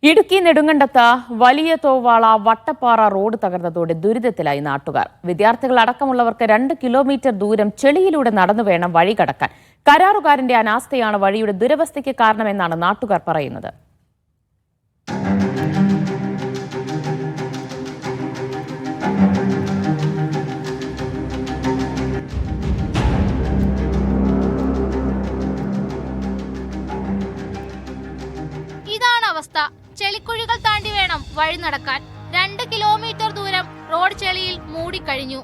ഇടുക്കി നെടുങ്കണ്ടത്ത് വലിയ തോവാള വട്ടപ്പാറ റോഡ് തകർന്നതോടെ ദുരിതത്തിലായി നാട്ടുകാർ. വിദ്യാർത്ഥികൾ അടക്കമുള്ളവർക്ക് 2 കിലോമീറ്റർ ദൂരം ചെളിയിലൂടെ നടന്നു വേണം വഴി കടക്കാൻ. കരാറുകാരന്റെ അനാസ്ഥയാണ് വഴിയുടെ ദുരവസ്ഥയ്ക്ക് കാരണമെന്നാണ് നാട്ടുകാർ പറയുന്നത്. ഇതാണ് അവസ്ഥ. ചെളിക്കുഴികൾ താണ്ടി വേണം വഴി നടക്കാൻ. 2 കിലോമീറ്റർ ദൂരം റോഡ് ചെളിയിൽ മൂടിക്കഴിഞ്ഞു.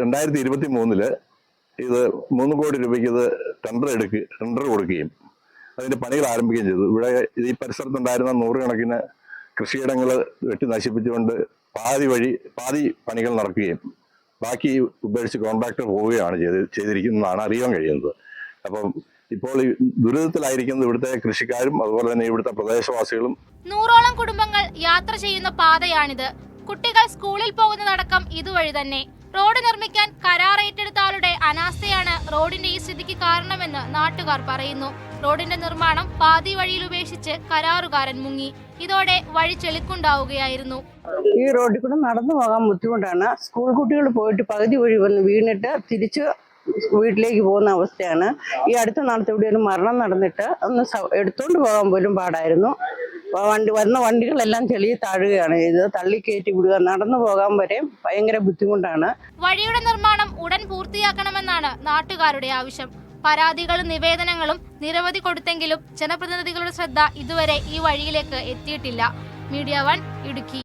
2023 ഇത് 3 കോടി രൂപയ്ക്ക് ഇത് ടെൻഡർ കൊടുക്കുകയും അതിന്റെ പണികൾ ആരംഭിക്കുകയും ചെയ്തു. ഇവിടെ ഈ പരിസരത്തുണ്ടായിരുന്ന 100 കണക്കിന് കൃഷിയിടങ്ങൾ വെട്ടി നശിപ്പിച്ചുകൊണ്ട് പാതി പണികൾ നടക്കുകയും ബാക്കി ഉപേക്ഷിച്ച് കോൺട്രാക്ടർ പോവുകയാണ് ചെയ്തിരിക്കുന്നതാണ് അറിയാൻ കഴിയുന്നത്. അപ്പം ഇപ്പോൾ ഈ ദുരിതത്തിലായിരിക്കുന്നത് ഇവിടുത്തെ കൃഷിക്കാരും അതുപോലെ തന്നെ ഇവിടുത്തെ പ്രദേശവാസികളും. 100ഓളം കുടുംബങ്ങൾ യാത്ര ചെയ്യുന്ന പാതയാണിത്. കുട്ടികൾ സ്കൂളിൽ പോകുന്നതടക്കം ഇതുവഴി തന്നെ. റോഡ് നിർമ്മിക്കാൻ കരാർ ഏറ്റെടുത്ത ആളുടെ അനാസ്ഥയാണ് റോഡിന്റെ ഈ സ്ഥിതിക്ക് കാരണമെന്ന് നാട്ടുകാർ പറയുന്നു. റോഡിന്റെ നിർമ്മാണം പാതി വഴിയിൽ ഉപേക്ഷിച്ച് കരാറുകാരൻ മുങ്ങി. ഇതോടെ വഴി ചെളിക്കുണ്ടാവുകയായിരുന്നു. ഈ റോഡിൽ കൂടെ നടന്നു പോകാൻ ബുദ്ധിമുട്ടാണ്. സ്കൂൾ കുട്ടികൾ പോയിട്ട് പകുതി വഴി വന്ന് വീണിട്ട് തിരിച്ച് വീട്ടിലേക്ക് പോകുന്ന അവസ്ഥയാണ്. ഈ അടുത്ത നാളത്തെ ഇവിടെ ഒരു മരണം നടന്നിട്ട് ഒന്ന് എടുത്തോണ്ട് പോകാൻ പോലും പാടായിരുന്നു. വരുന്ന വണ്ടികളെല്ലാം ചെളിയിൽ താഴുകയാണ് ചെയ്തത്. തള്ളി കയറ്റി വിടുക, നടന്നു പോകാൻ വരെ ഭയങ്കര ബുദ്ധിമുട്ടാണ്. വഴിയുടെ നിർമ്മാണം ഉടൻ പൂർത്തിയാക്കണമെന്നാണ് നാട്ടുകാരുടെ ആവശ്യം. പരാതികളും നിവേദനങ്ങളും നിരവധി കൊടുത്തെങ്കിലും ജനപ്രതിനിധികളുടെ ശ്രദ്ധ ഇതുവരെ ഈ വഴിയിലേക്ക് എത്തിയിട്ടില്ല. മീഡിയ 1 ഇടുക്കി.